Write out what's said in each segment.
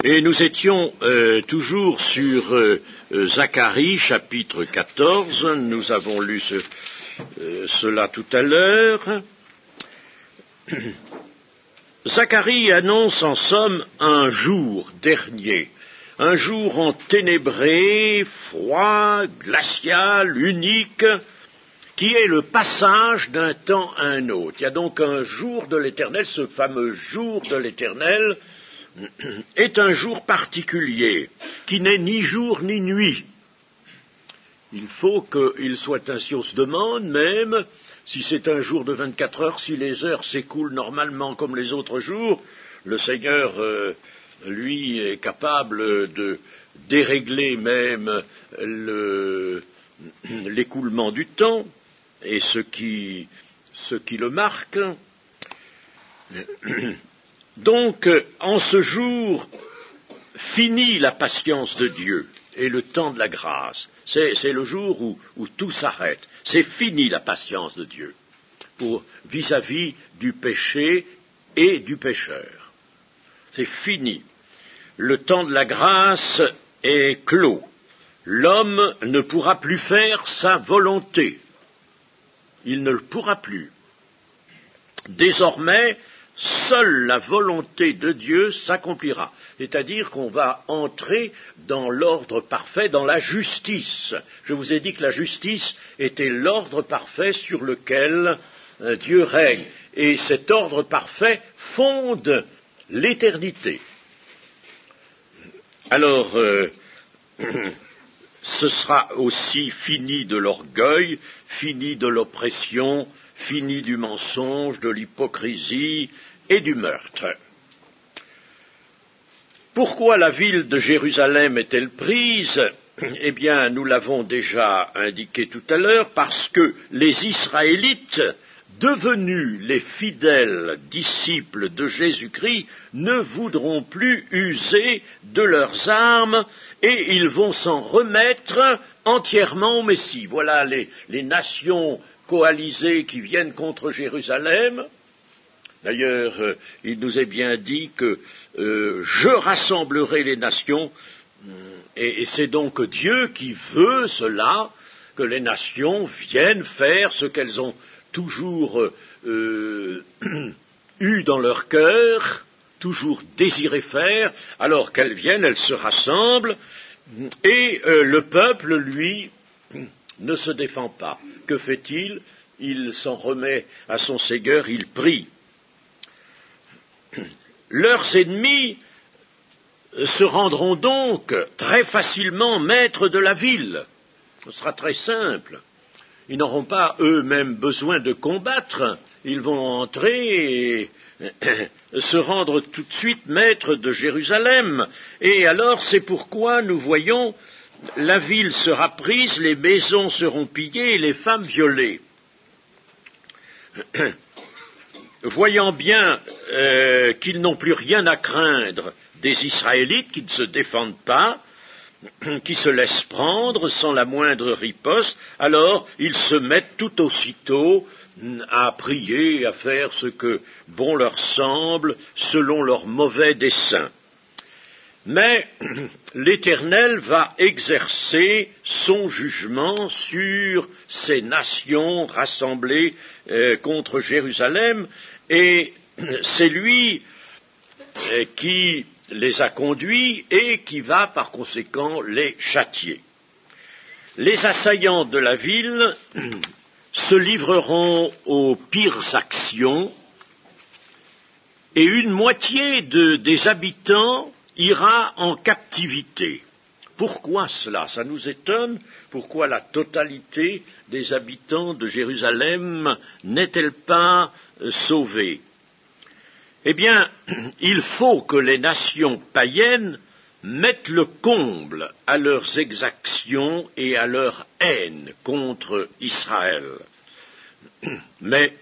Et nous étions toujours sur Zacharie, chapitre 14. Nous avons lu cela tout à l'heure. Zacharie annonce en somme un jour dernier, un jour enténébré, froid, glacial, unique, qui est le passage d'un temps à un autre. Il y a donc un jour de l'Éternel, ce fameux jour de l'Éternel est un jour particulier, qui n'est ni jour ni nuit. Il faut qu'il soit ainsi, on se demande même, si c'est un jour de 24 heures, si les heures s'écoulent normalement comme les autres jours, le Seigneur, lui, est capable de dérégler même l'écoulement du temps, et ce qui le marque. Donc, en ce jour, finit la patience de Dieu et le temps de la grâce. C'est le jour où tout s'arrête. C'est fini la patience de Dieu vis-à-vis du péché et du pécheur. C'est fini. Le temps de la grâce est clos. L'homme ne pourra plus faire sa volonté. Il ne le pourra plus. Désormais, seule la volonté de Dieu s'accomplira. C'est-à-dire qu'on va entrer dans l'ordre parfait, dans la justice. Je vous ai dit que la justice était l'ordre parfait sur lequel Dieu règne. Et cet ordre parfait fonde l'éternité. Alors, ce sera aussi fini de l'orgueil, fini de l'oppression, fini du mensonge, de l'hypocrisie et du meurtre. Pourquoi la ville de Jérusalem est-elle prise ? Eh bien, nous l'avons déjà indiqué tout à l'heure, parce que les Israélites, devenus les fidèles disciples de Jésus-Christ, ne voudront plus user de leurs armes et ils vont s'en remettre entièrement au Messie. Voilà les nations coalisées qui viennent contre Jérusalem. D'ailleurs, il nous est bien dit que je rassemblerai les nations, et c'est donc Dieu qui veut cela, que les nations viennent faire ce qu'elles ont toujours eu dans leur cœur, toujours désiré faire, alors qu'elles viennent, elles se rassemblent, et le peuple, lui, ne se défend pas. Que fait-il ? Il s'en remet à son Seigneur, il prie. Leurs ennemis se rendront donc très facilement maîtres de la ville. Ce sera très simple. Ils n'auront pas eux-mêmes besoin de combattre. Ils vont entrer et se rendre tout de suite maîtres de Jérusalem. Et alors c'est pourquoi nous voyons la ville sera prise, les maisons seront pillées et les femmes violées. Voyant bien qu'ils n'ont plus rien à craindre des Israélites qui ne se défendent pas, qui se laissent prendre sans la moindre riposte, alors ils se mettent tout aussitôt à prier, à faire ce que bon leur semble, selon leur mauvais dessein. Mais l'Éternel va exercer son jugement sur ces nations rassemblées contre Jérusalem, et c'est lui qui les a conduits et qui va par conséquent les châtier. Les assaillants de la ville se livreront aux pires actions et une moitié des habitants ira en captivité. Pourquoi cela ? Ça nous étonne. Pourquoi la totalité des habitants de Jérusalem n'est-elle pas sauvée ? Eh bien, il faut que les nations païennes mettent le comble à leurs exactions et à leur haine contre Israël. Mais,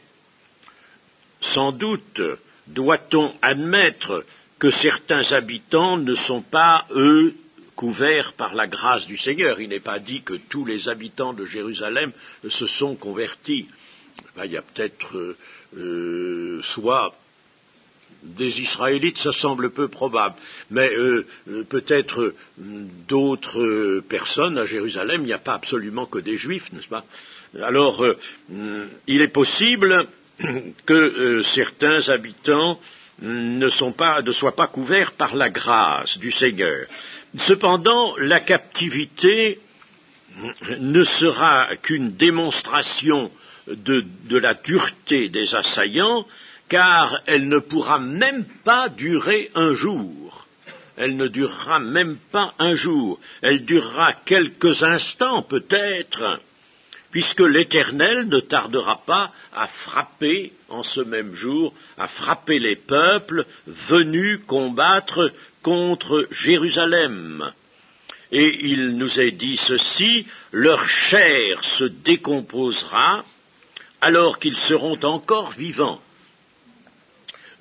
sans doute, doit-on admettre que certains habitants ne sont pas, eux, couverts par la grâce du Seigneur. Il n'est pas dit que tous les habitants de Jérusalem se sont convertis. Il y a peut-être soit des Israélites, ça semble peu probable, mais peut-être d'autres personnes à Jérusalem. Il n'y a pas absolument que des Juifs, n'est-ce pas? Alors, il est possible que certains habitants ne soient pas couverts par la grâce du Seigneur. Cependant, la captivité ne sera qu'une démonstration de la dureté des assaillants, car elle ne pourra même pas durer un jour. Elle ne durera même pas un jour. Elle durera quelques instants peut-être, puisque l'Éternel ne tardera pas à frapper en ce même jour, à frapper les peuples venus combattre contre Jérusalem. Et il nous est dit ceci, leur chair se décomposera alors qu'ils seront encore vivants.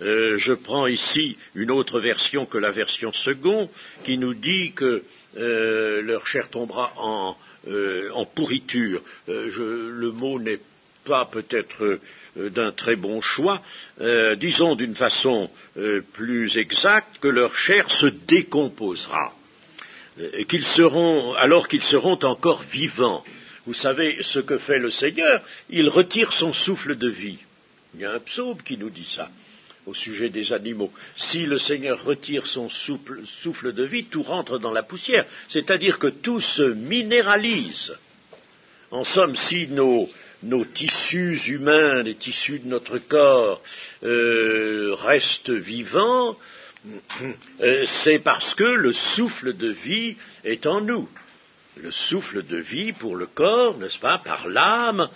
Je prends ici une autre version que la version seconde, qui nous dit que leur chair tombera en pourriture. Le mot n'est pas peut-être d'un très bon choix. Disons d'une façon plus exacte que leur chair se décomposera, alors qu'ils seront encore vivants. Vous savez ce que fait le Seigneur? Il retire son souffle de vie. Il y a un psaume qui nous dit ça au sujet des animaux. Si le Seigneur retire son souffle de vie, tout rentre dans la poussière. C'est-à-dire que tout se minéralise. En somme, si nos tissus humains, les tissus de notre corps restent vivants, c'est parce que le souffle de vie est en nous. Le souffle de vie pour le corps, n'est-ce pas, par l'âme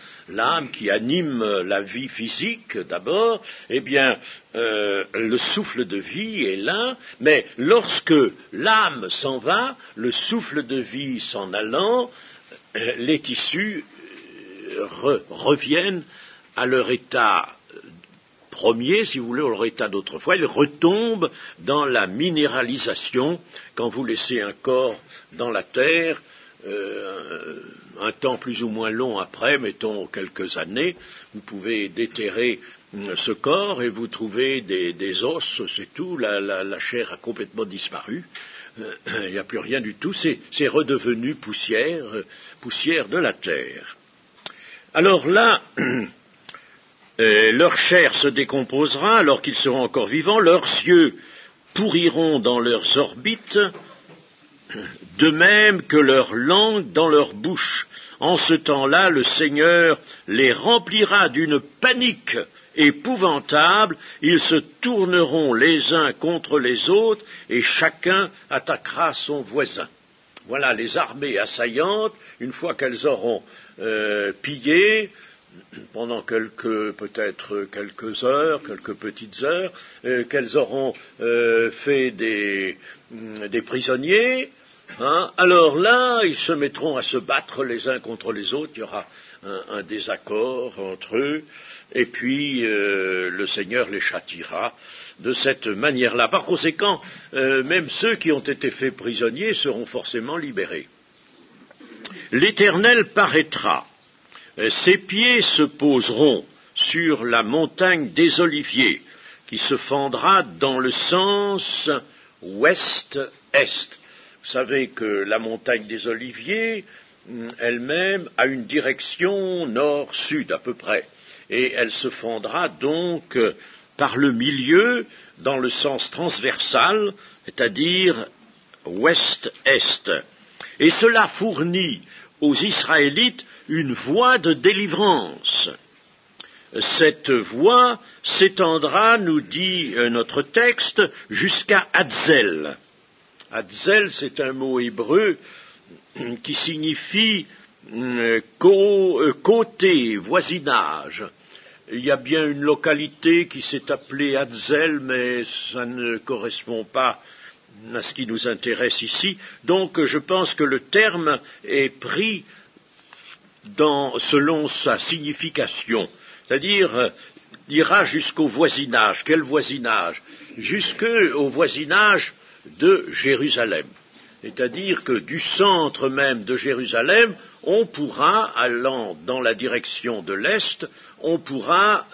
qui anime la vie physique d'abord, eh bien, le souffle de vie est là, mais lorsque l'âme s'en va, le souffle de vie s'en allant, les tissus reviennent à leur état premier, si vous voulez, leur état d'autrefois, ils retombent dans la minéralisation. Quand vous laissez un corps dans la terre, un temps plus ou moins long après, mettons quelques années, vous pouvez déterrer ce corps et vous trouvez des os, c'est tout, la chair a complètement disparu, il n'y a plus rien du tout, c'est redevenu poussière de la terre. Alors là, leur chair se décomposera alors qu'ils seront encore vivants, leurs yeux pourriront dans leurs orbites, de même que leur langue dans leur bouche. En ce temps-là, le Seigneur les remplira d'une panique épouvantable, ils se tourneront les uns contre les autres, et chacun attaquera son voisin. Voilà les armées assaillantes, une fois qu'elles auront pillé, pendant peut-être quelques heures, quelques petites heures, qu'elles auront fait des prisonniers, alors là, ils se mettront à se battre les uns contre les autres, il y aura un désaccord entre eux, et puis le Seigneur les châtiera de cette manière-là. Par conséquent, même ceux qui ont été faits prisonniers seront forcément libérés. L'Éternel paraîtra, ses pieds se poseront sur la montagne des Oliviers, qui se fendra dans le sens ouest-est. Vous savez que la montagne des Oliviers elle-même a une direction nord-sud à peu près, et elle se fendra donc par le milieu dans le sens transversal, c'est-à-dire ouest-est. Et cela fournit aux Israélites une voie de délivrance. Cette voie s'étendra, nous dit notre texte, jusqu'à Hatzel. Hatzel, c'est un mot hébreu qui signifie côté, voisinage. Il y a bien une localité qui s'est appelée Hatzel, mais ça ne correspond pas à ce qui nous intéresse ici. Donc je pense que le terme est pris selon sa signification, c'est-à-dire ira jusqu'au voisinage. Quel voisinage? Jusqu'au voisinage de Jérusalem. C'est-à-dire que du centre même de Jérusalem, on pourra, allant dans la direction de l'Est, on pourra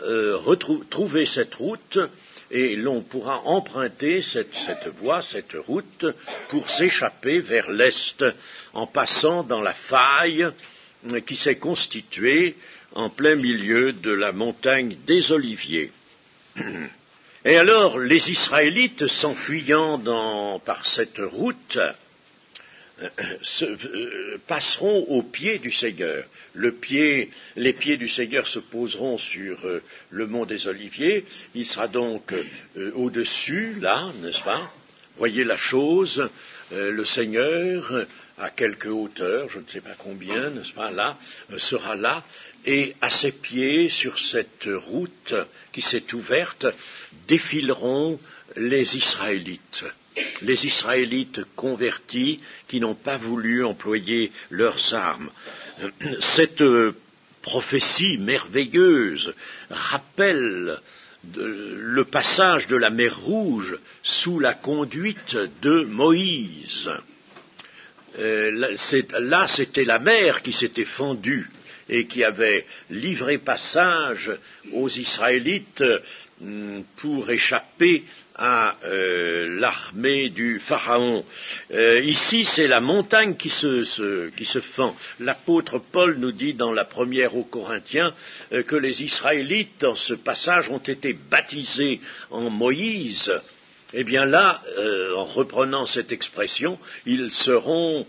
trouver cette route et l'on pourra emprunter cette voie, cette route, pour s'échapper vers l'est, en passant dans la faille qui s'est constituée en plein milieu de la montagne des Oliviers. Et alors, les Israélites, s'enfuyant par cette route, passeront au pied du Seigneur. Les pieds du Seigneur se poseront sur le mont des Oliviers. Il sera donc au-dessus, là, n'est-ce pas? Voyez la chose, le Seigneur, à quelque hauteur, je ne sais pas combien, n'est-ce pas, là, sera là, et à ses pieds, sur cette route qui s'est ouverte, défileront les Israélites convertis qui n'ont pas voulu employer leurs armes. Cette prophétie merveilleuse rappelle le passage de la mer Rouge sous la conduite de Moïse. Là, c'était la mer qui s'était fendue et qui avait livré passage aux Israélites pour échapper à l'armée du Pharaon. Ici, c'est la montagne qui se fend. L'apôtre Paul nous dit dans la première aux Corinthiens que les Israélites, dans ce passage, ont été baptisés en Moïse. Eh bien là, en reprenant cette expression, ils seront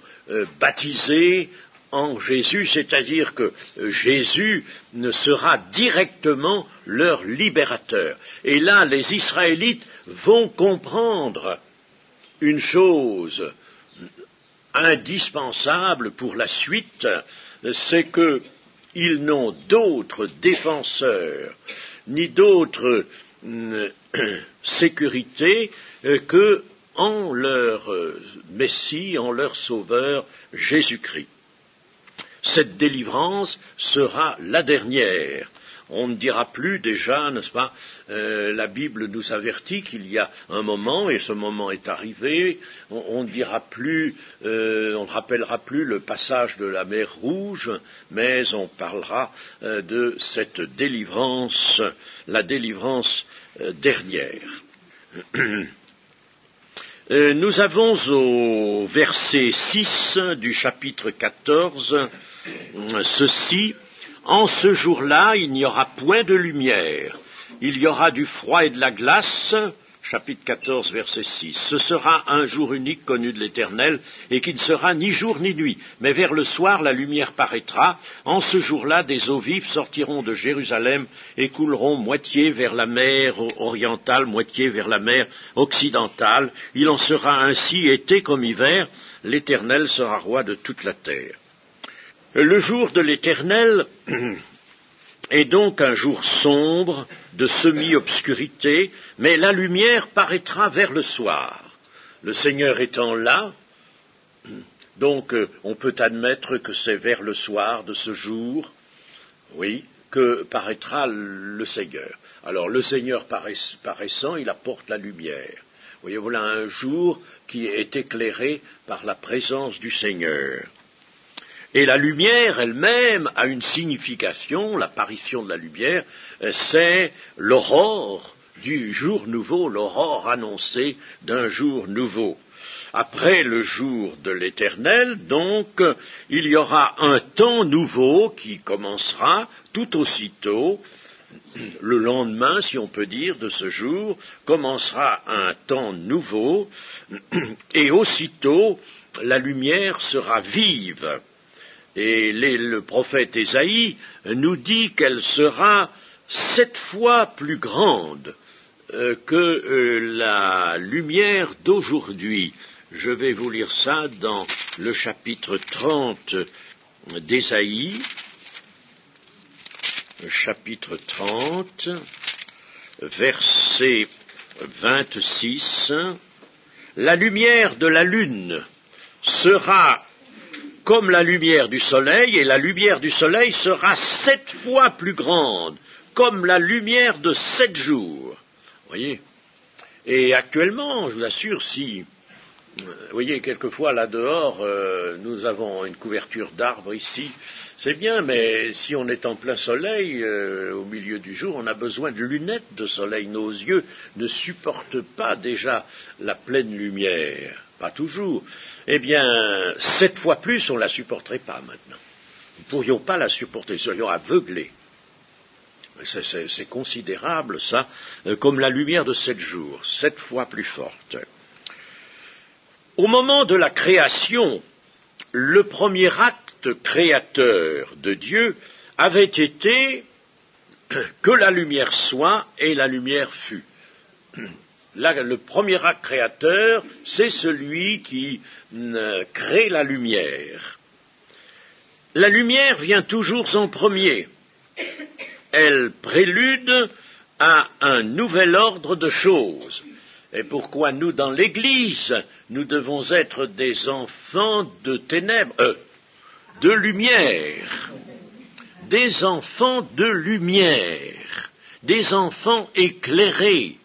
baptisés en Jésus, c'est-à-dire que Jésus ne sera directement leur libérateur. Et là, les Israélites vont comprendre une chose indispensable pour la suite, c'est qu'ils n'ont d'autre défenseur, ni d'autre sécurité que en leur Messie, en leur Sauveur, Jésus-Christ. Cette délivrance sera la dernière. On ne dira plus déjà, n'est-ce pas, la Bible nous avertit qu'il y a un moment, et ce moment est arrivé, on ne dira plus, on ne rappellera plus le passage de la mer Rouge, mais on parlera de cette délivrance, la délivrance dernière. Nous avons au verset 6 du chapitre 14 ceci: en ce jour-là, il n'y aura point de lumière, il y aura du froid et de la glace. Chapitre 14, verset 6. Ce sera un jour unique connu de l'Éternel, et qui ne sera ni jour ni nuit. Mais vers le soir, la lumière paraîtra. En ce jour-là, des eaux vives sortiront de Jérusalem et couleront moitié vers la mer orientale, moitié vers la mer occidentale. Il en sera ainsi été comme hiver. L'Éternel sera roi de toute la terre. Le jour de l'Éternel est donc un jour sombre, de semi-obscurité, mais la lumière paraîtra vers le soir. Le Seigneur étant là, donc on peut admettre que c'est vers le soir de ce jour, oui, que paraîtra le Seigneur. Alors le Seigneur paraissant, il apporte la lumière. Vous voyez, voilà un jour qui est éclairé par la présence du Seigneur. Et la lumière elle-même a une signification, l'apparition de la lumière, c'est l'aurore du jour nouveau, l'aurore annoncée d'un jour nouveau. Après le jour de l'Éternel, donc, il y aura un temps nouveau qui commencera tout aussitôt. Le lendemain, si on peut dire, de ce jour, commencera un temps nouveau, et aussitôt, la lumière sera vive. Et le prophète Ésaïe nous dit qu'elle sera 7 fois plus grande que la lumière d'aujourd'hui. Je vais vous lire ça dans le chapitre 30 d'Ésaïe, chapitre 30, verset 26. La lumière de la lune sera comme la lumière du soleil, et la lumière du soleil sera 7 fois plus grande, comme la lumière de 7 jours. Voyez. Et actuellement, je vous assure, si Vous voyez, quelquefois, là dehors, nous avons une couverture d'arbres ici. C'est bien, mais si on est en plein soleil, au milieu du jour, on a besoin de lunettes de soleil. Nos yeux ne supportent pas déjà la pleine lumière. Pas toujours. Eh bien, 7 fois plus, on ne la supporterait pas maintenant. Nous ne pourrions pas la supporter, nous serions aveuglés. C'est considérable, ça, comme la lumière de 7 jours, 7 fois plus forte. Au moment de la création, le premier acte créateur de Dieu avait été que la lumière soit et la lumière fut. Là, le premier acte créateur, c'est celui qui crée la lumière. La lumière vient toujours en premier. Elle prélude à un nouvel ordre de choses. Et pourquoi nous, dans l'Église, nous devons être des enfants de ténèbres, de lumière, des enfants de lumière, des enfants éclairés.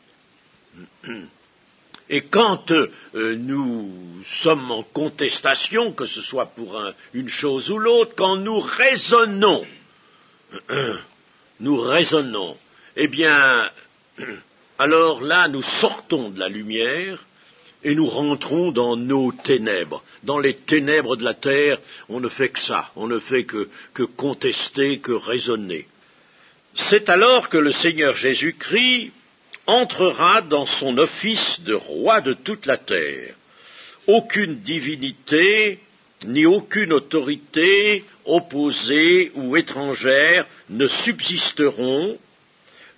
Et quand nous sommes en contestation, que ce soit pour une chose ou l'autre, quand nous raisonnons, eh bien, alors là, nous sortons de la lumière et nous rentrons dans nos ténèbres. Dans les ténèbres de la terre, on ne fait que ça, on ne fait que contester, que raisonner. C'est alors que le Seigneur Jésus-Christ entrera dans son office de roi de toute la terre. Aucune divinité, ni aucune autorité opposée ou étrangère ne subsisteront.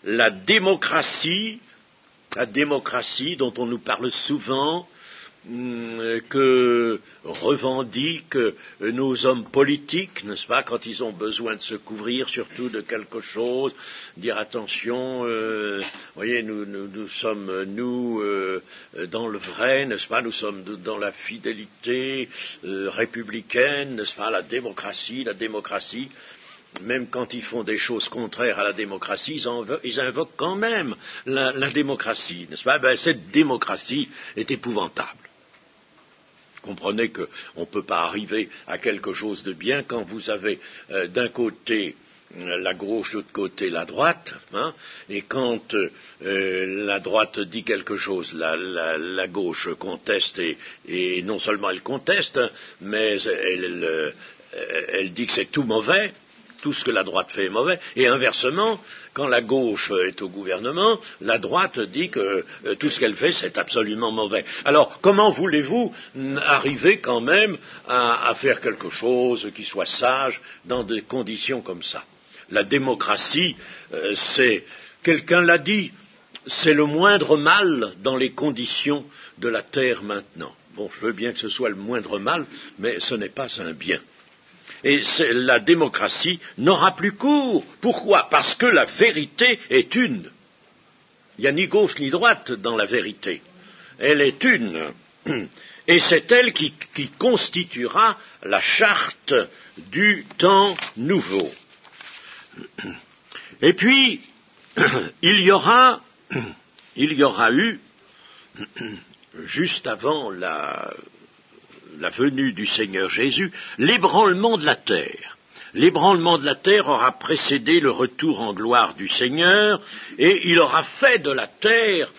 La démocratie dont on nous parle souvent, que revendiquent nos hommes politiques, n'est-ce pas, quand ils ont besoin de se couvrir surtout de quelque chose, dire attention, voyez, nous sommes dans le vrai, n'est-ce pas, nous sommes dans la fidélité républicaine, n'est-ce pas, la démocratie. Même quand ils font des choses contraires à la démocratie, ils invoquent quand même la démocratie, n'est-ce pas? Cette démocratie est épouvantable. Comprenez qu'on ne peut pas arriver à quelque chose de bien quand vous avez d'un côté la gauche, de l'autre côté la droite, hein, et quand la droite dit quelque chose, la gauche conteste, et non seulement elle conteste, mais elle dit que c'est tout mauvais. Tout ce que la droite fait est mauvais, et inversement, quand la gauche est au gouvernement, la droite dit que tout ce qu'elle fait, c'est absolument mauvais. Alors, comment voulez-vous arriver quand même à faire quelque chose qui soit sage dans des conditions comme ça? La démocratie, quelqu'un l'a dit, c'est le moindre mal dans les conditions de la terre maintenant. Bon, je veux bien que ce soit le moindre mal, mais ce n'est pas un bien. Et la démocratie n'aura plus cours. Pourquoi? Parce que la vérité est une. Il n'y a ni gauche ni droite dans la vérité. Elle est une. Et c'est elle qui constituera la charte du temps nouveau. Et puis, il y aura eu, juste avant la venue du Seigneur Jésus, l'ébranlement de la terre. L'ébranlement de la terre aura précédé le retour en gloire du Seigneur, et il aura fait de la terre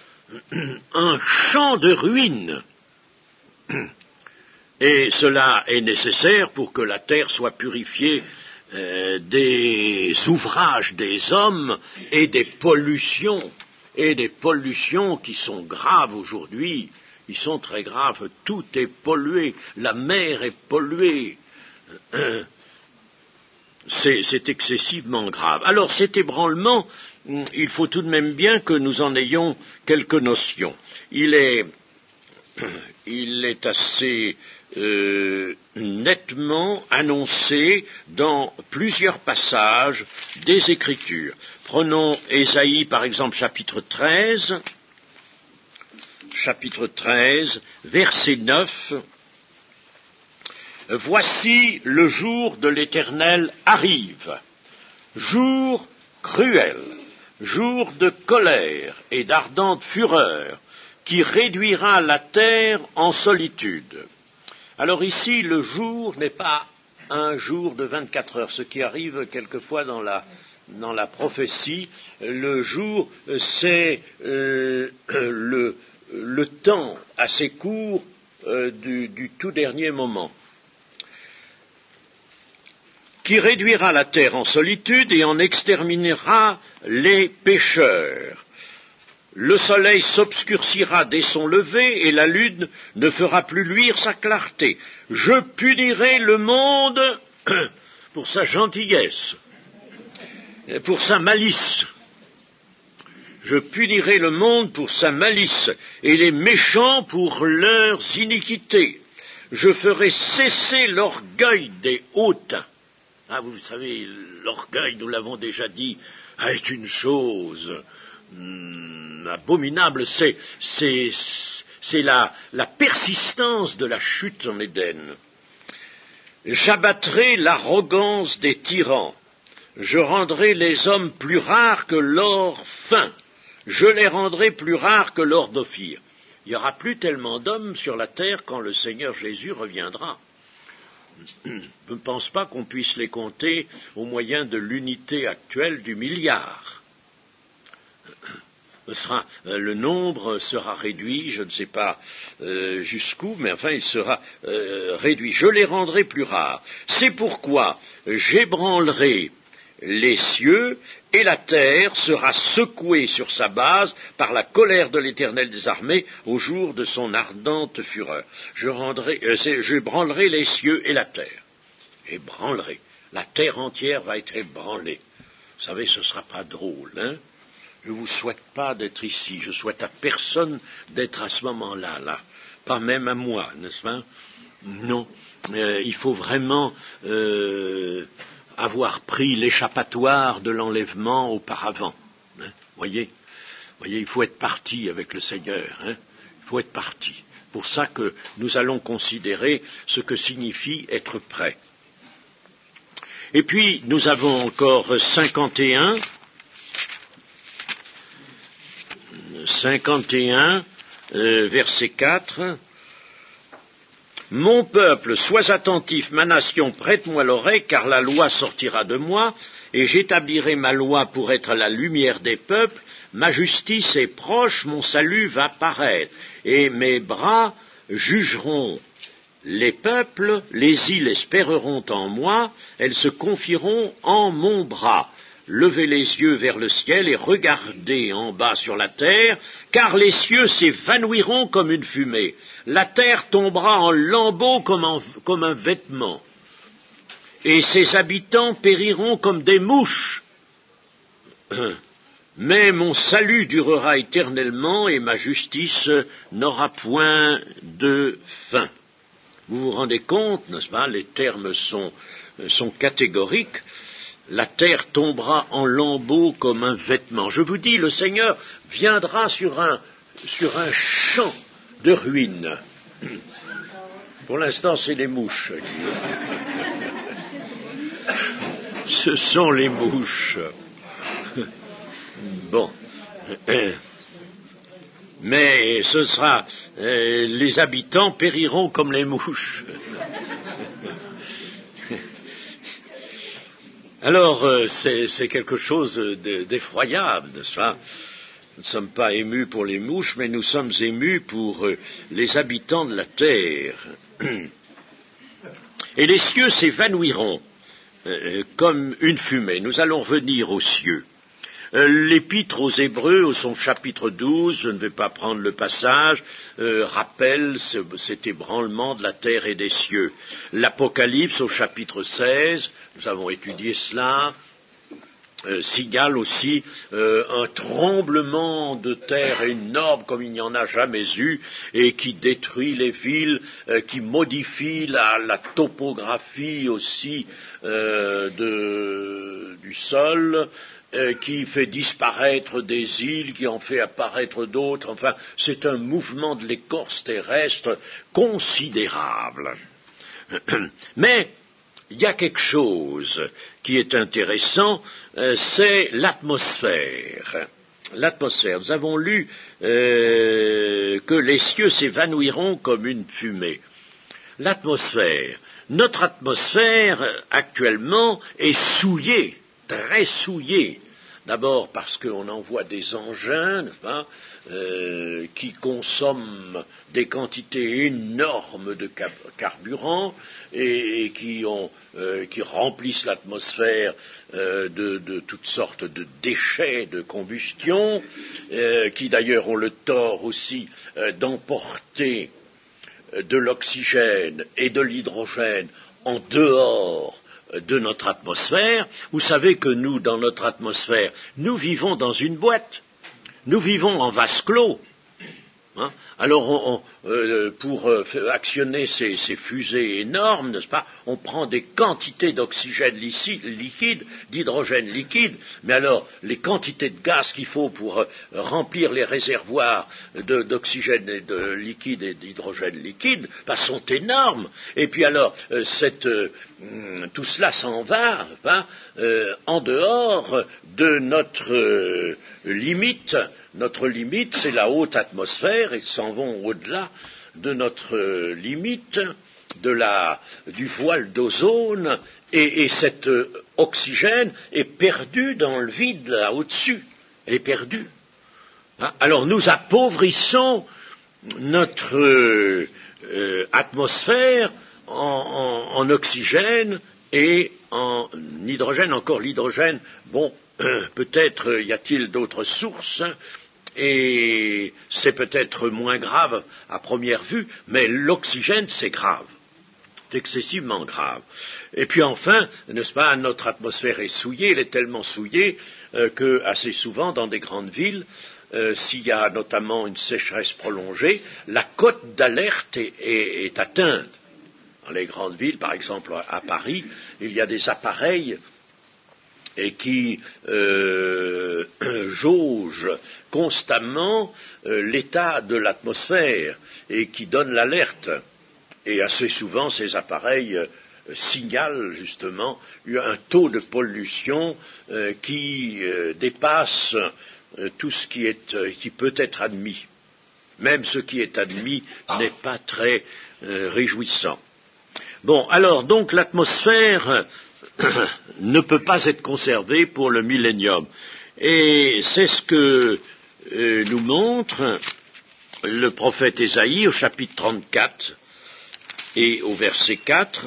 un champ de ruines. Et cela est nécessaire pour que la terre soit purifiée des ouvrages des hommes et des pollutions qui sont graves aujourd'hui. Ils sont très graves, tout est pollué, la mer est polluée, c'est excessivement grave. Alors cet ébranlement, il faut tout de même bien que nous en ayons quelques notions. Il est assez nettement annoncé dans plusieurs passages des Écritures. Prenons Ésaïe par exemple chapitre 13, verset 9, « Voici le jour de l'Éternel arrive, jour cruel, jour de colère et d'ardente fureur, qui réduira la terre en solitude. Alors ici, le jour n'est pas un jour de 24 heures, ce qui arrive quelquefois dans la prophétie. Le jour, c'est le temps assez court du tout dernier moment, qui réduira la terre en solitude et en exterminera les pécheurs. Le soleil s'obscurcira dès son lever et la lune ne fera plus luire sa clarté. Je punirai le monde pour sa gentillesse, pour sa malice. Je punirai le monde pour sa malice et les méchants pour leurs iniquités. Je ferai cesser l'orgueil des hautains. Ah, vous savez, l'orgueil, nous l'avons déjà dit, est une chose abominable. C'est la persistance de la chute en Éden. J'abattrai l'arrogance des tyrans. Je rendrai les hommes plus rares que l'or fin. Je les rendrai plus rares que l'or d'Ophir. Il n'y aura plus tellement d'hommes sur la terre quand le Seigneur Jésus reviendra. Je ne pense pas qu'on puisse les compter au moyen de l'unité actuelle du milliard. Le nombre sera réduit, je ne sais pas jusqu'où, mais enfin il sera réduit. Je les rendrai plus rares. C'est pourquoi j'ébranlerai les cieux et la terre sera secouée sur sa base par la colère de l'Éternel des armées au jour de son ardente fureur. J'ébranlerai les cieux et la terre. Ébranlerai. La terre entière va être ébranlée. Vous savez, ce ne sera pas drôle, hein? Je ne vous souhaite pas d'être ici, je souhaite à personne d'être à ce moment-là, là. Pas même à moi, n'est-ce pas? Non, il faut vraiment avoir pris l'échappatoire de l'enlèvement auparavant. Hein? Voyez, il faut être parti avec le Seigneur, hein? Il faut être parti. Pour ça que nous allons considérer ce que signifie être prêt. Et puis, nous avons encore 51, verset 4. Mon peuple, sois attentif, ma nation, prête-moi l'oreille, car la loi sortira de moi, et j'établirai ma loi pour être la lumière des peuples. Ma justice est proche, mon salut va paraître, et mes bras jugeront les peuples, les îles espéreront en moi, elles se confieront en mon bras. Levez les yeux vers le ciel et regardez en bas sur la terre, car les cieux s'évanouiront comme une fumée. La terre tombera en lambeaux comme un vêtement, et ses habitants périront comme des mouches. Mais mon salut durera éternellement, et ma justice n'aura point de fin. Vous vous rendez compte, n'est-ce pas? Les termes sont catégoriques. La terre tombera en lambeaux comme un vêtement. Je vous dis, le Seigneur viendra sur un champ de ruines. Pour l'instant, c'est les mouches. Ce sont les mouches. Bon. Mais ce sera... les habitants périront comme les mouches. Alors, c'est quelque chose d'effroyable, n'est-ce pas? Nous ne sommes pas émus pour les mouches, mais nous sommes émus pour les habitants de la terre. Et les cieux s'évanouiront comme une fumée. Nous allons revenir aux cieux. L'Épître aux Hébreux, au son chapitre 12, je ne vais pas prendre le passage, rappelle cet ébranlement de la terre et des cieux. L'Apocalypse au chapitre 16, nous avons étudié cela, signale aussi un tremblement de terre énorme comme il n'y en a jamais eu et qui détruit les villes, qui modifie la topographie aussi du sol, qui fait disparaître des îles, qui en fait apparaître d'autres. Enfin, c'est un mouvement de l'écorce terrestre considérable. Mais il y a quelque chose qui est intéressant, c'est l'atmosphère. l'atmosphère. Nous avons lu que les cieux s'évanouiront comme une fumée. L'atmosphère, notre atmosphère actuellement est souillée, très souillée. D'abord parce qu'on envoie des engins, n'est-ce pas, qui consomment des quantités énormes de carburant et qui remplissent l'atmosphère de toutes sortes de déchets de combustion, qui d'ailleurs ont le tort aussi d'emporter de l'oxygène et de l'hydrogène en dehors de notre atmosphère. Vous savez que nous, dans notre atmosphère, nous vivons dans une boîte, nous vivons en vase clos. Hein? Alors, pour actionner ces fusées énormes, n'est-ce pas, on prend des quantités d'oxygène liquide, d'hydrogène liquide, mais alors, les quantités de gaz qu'il faut pour remplir les réservoirs d'oxygène et de liquide et d'hydrogène liquide sont énormes. Et puis alors, tout cela s'en va en dehors de notre limite. Notre limite, c'est la haute atmosphère, et ils s'en vont au-delà de notre limite, du voile d'ozone, et cet oxygène est perdu dans le vide, là, au-dessus, est perdu. Hein? Alors nous appauvrissons notre atmosphère en oxygène et en hydrogène. Encore l'hydrogène, bon, peut-être y a-t-il d'autres sources, et c'est peut-être moins grave à première vue, mais l'oxygène, c'est grave. C'est excessivement grave. Et puis enfin, n'est-ce pas, notre atmosphère est souillée, elle est tellement souillée que assez souvent, dans des grandes villes, s'il y a notamment une sécheresse prolongée, la cote d'alerte est atteinte. Dans les grandes villes, par exemple à Paris, il y a des appareils qui jaugent constamment l'état de l'atmosphère et qui donnent l'alerte. Et assez souvent, ces appareils signalent justement un taux de pollution qui dépasse tout ce qui peut être admis. Même ce qui est admis n'est pas très réjouissant. Bon, alors, donc, l'atmosphère ne peut pas être conservée pour le millénium. Et c'est ce que nous montre le prophète Ésaïe au chapitre 34 et au verset 4.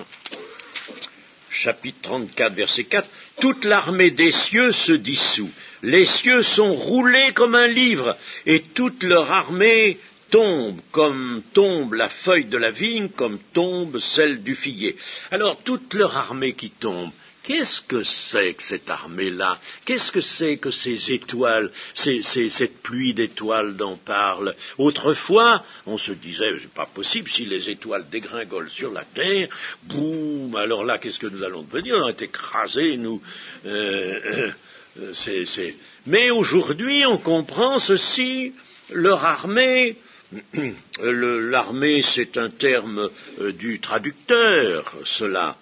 Chapitre 34, verset 4. Toute l'armée des cieux se dissout. Les cieux sont roulés comme un livre, et toute leur armée tombe, comme tombe la feuille de la vigne, comme tombe celle du figuier. Alors, toute leur armée qui tombe, qu'est-ce que c'est que cette armée-là? Qu'est-ce que c'est que ces étoiles, cette pluie d'étoiles dont parle? Autrefois, on se disait, c'est pas possible, si les étoiles dégringolent sur la terre, boum, alors là, qu'est-ce que nous allons devenir? On est écrasés, nous. Mais aujourd'hui, on comprend ceci, leur armée. L'armée, c'est un terme du traducteur, cela.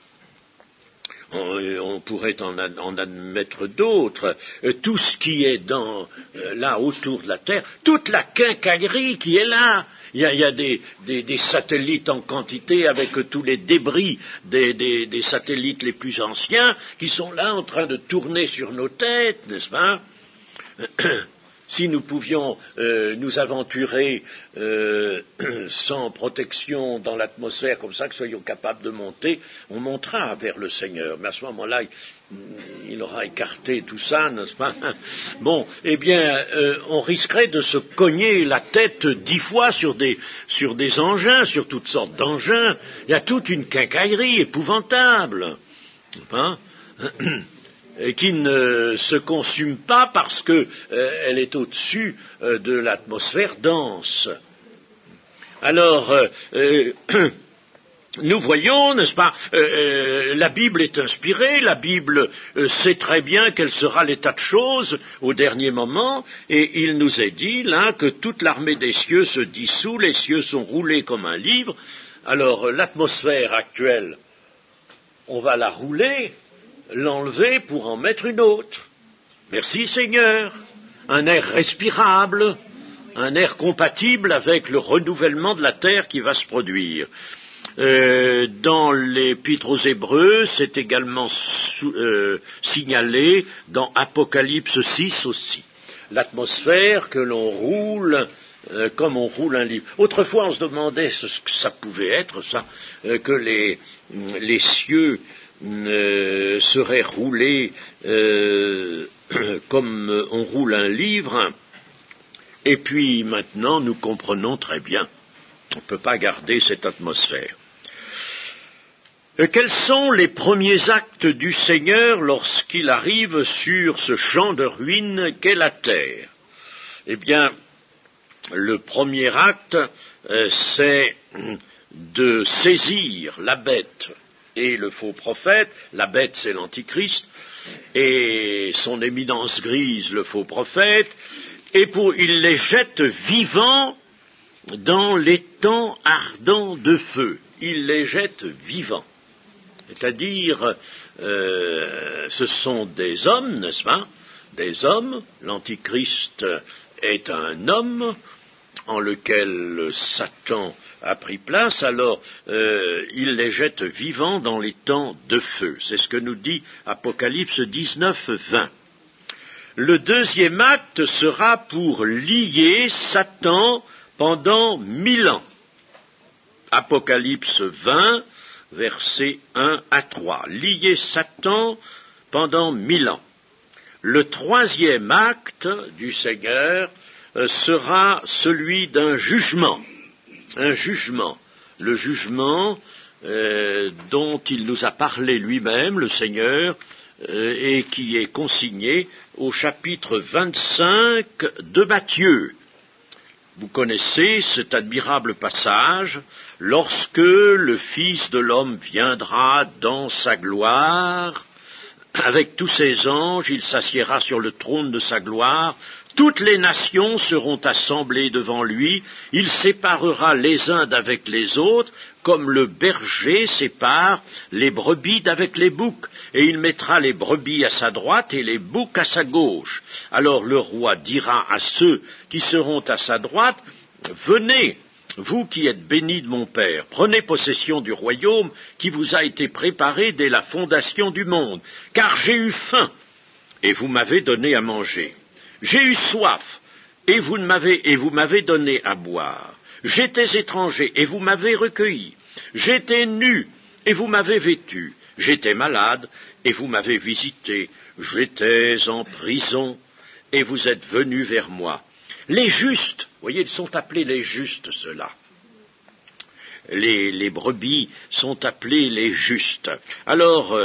On pourrait en admettre d'autres. Tout ce qui est là autour de la Terre, toute la quincaillerie qui est là. Il y a des satellites en quantité avec tous les débris des satellites les plus anciens qui sont là en train de tourner sur nos têtes, n'est-ce pas? Si nous pouvions nous aventurer sans protection dans l'atmosphère comme ça, que soyons capables de monter, on montera vers le Seigneur. Mais à ce moment-là, il aura écarté tout ça, n'est-ce pas? Bon, eh bien, on risquerait de se cogner la tête 10 fois sur des engins, sur toutes sortes d'engins. Il y a toute une quincaillerie épouvantable. Hein? Qui ne se consume pas parce qu'elle est au-dessus de l'atmosphère dense. Alors, nous voyons, n'est-ce pas, la Bible est inspirée, la Bible sait très bien quel sera l'état de choses au dernier moment, et il nous est dit là que toute l'armée des cieux se dissout, les cieux sont roulés comme un livre. Alors, l'atmosphère actuelle, on va la rouler, l'enlever pour en mettre une autre. Merci Seigneur. un air respirable, un air compatible avec le renouvellement de la terre qui va se produire. Dans l'Épître aux Hébreux, c'est également signalé dans Apocalypse 6 aussi. L'atmosphère que l'on roule comme on roule un livre. Autrefois, on se demandait ce que ça pouvait être, ça, que les cieux seraient roulés comme on roule un livre. Et puis maintenant, nous comprenons très bien. On ne peut pas garder cette atmosphère. Quels sont les premiers actes du Seigneur lorsqu'il arrive sur ce champ de ruines qu'est la terre? Eh bien, le premier acte, c'est de saisir la bête et le faux prophète. La bête, c'est l'Antichrist, et son éminence grise, le faux prophète, et il les jette vivants dans l'étang ardent de feu. Il les jette vivants. C'est-à-dire, ce sont des hommes, n'est-ce pas? Des hommes. L'Antichrist est un homme en lequel Satan a pris place, alors il les jette vivants dans l'étang de feu. C'est ce que nous dit Apocalypse 19, 20. Le deuxième acte sera pour lier Satan pendant 1000 ans. Apocalypse 20, versets 1 à 3. Lier Satan pendant 1000 ans. Le troisième acte du Seigneur sera celui d'un jugement. Un jugement. Le jugement dont il nous a parlé lui-même, le Seigneur, et qui est consigné au chapitre 25 de Matthieu. Vous connaissez cet admirable passage, lorsque le Fils de l'homme viendra dans sa gloire, avec tous ses anges, il s'assiera sur le trône de sa gloire, toutes les nations seront assemblées devant lui, il séparera les uns d'avec les autres, comme le berger sépare les brebis d'avec les boucs, et il mettra les brebis à sa droite et les boucs à sa gauche. Alors le roi dira à ceux qui seront à sa droite, « Venez, vous qui êtes bénis de mon Père, prenez possession du royaume qui vous a été préparé dès la fondation du monde, car j'ai eu faim, et vous m'avez donné à manger. J'ai eu soif, et vous m'avez donné à boire. J'étais étranger, et vous m'avez recueilli. J'étais nu, et vous m'avez vêtu. J'étais malade, et vous m'avez visité. J'étais en prison, et vous êtes venus vers moi. » Les justes, vous voyez, ils sont appelés les justes, ceux-là. Les brebis sont appelés les justes. Alors,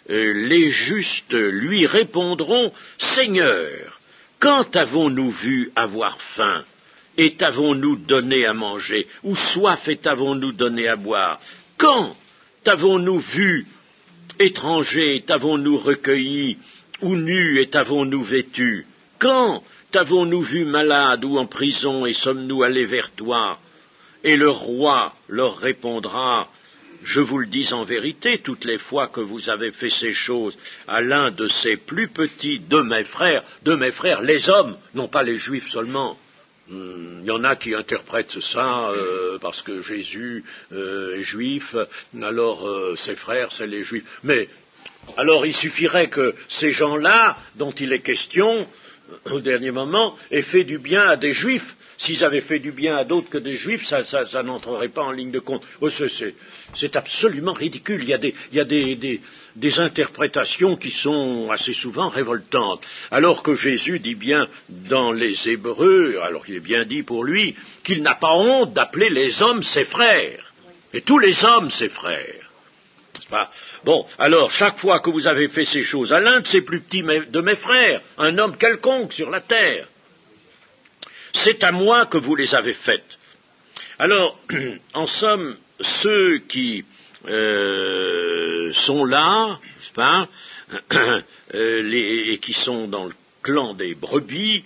les justes lui répondront, « Seigneur, quand avons-nous vu avoir faim, et t'avons-nous donné à manger, ou soif, et t'avons-nous donné à boire? Quand t'avons-nous vu étranger, et t'avons-nous recueilli, ou nu, et t'avons-nous vêtu? Quand t'avons-nous vu malade ou en prison, et sommes-nous allés vers toi? » Et le roi leur répondra, « Je vous le dis en vérité, toutes les fois que vous avez fait ces choses à l'un de ces plus petits de mes frères, les hommes, non pas les juifs seulement. » Il y en a qui interprètent ça parce que Jésus est juif, alors ses frères, c'est les juifs. Mais alors il suffirait que ces gens-là, dont il est question, au dernier moment, aient fait du bien à des juifs. S'ils avaient fait du bien à d'autres que des juifs, ça n'entrerait pas en ligne de compte. Oh, c'est absolument ridicule. Il y a des interprétations qui sont assez souvent révoltantes. Alors que Jésus dit bien dans les Hébreux, alors qu'il est bien dit pour lui, qu'il n'a pas honte d'appeler les hommes ses frères. Et tous les hommes ses frères. Bon, alors, chaque fois que vous avez fait ces choses à l'un de ces plus petits de mes frères, un homme quelconque sur la terre, c'est à moi que vous les avez faites. Alors, en somme, ceux qui sont là, n'est-ce pas, et qui sont dans le clan des brebis,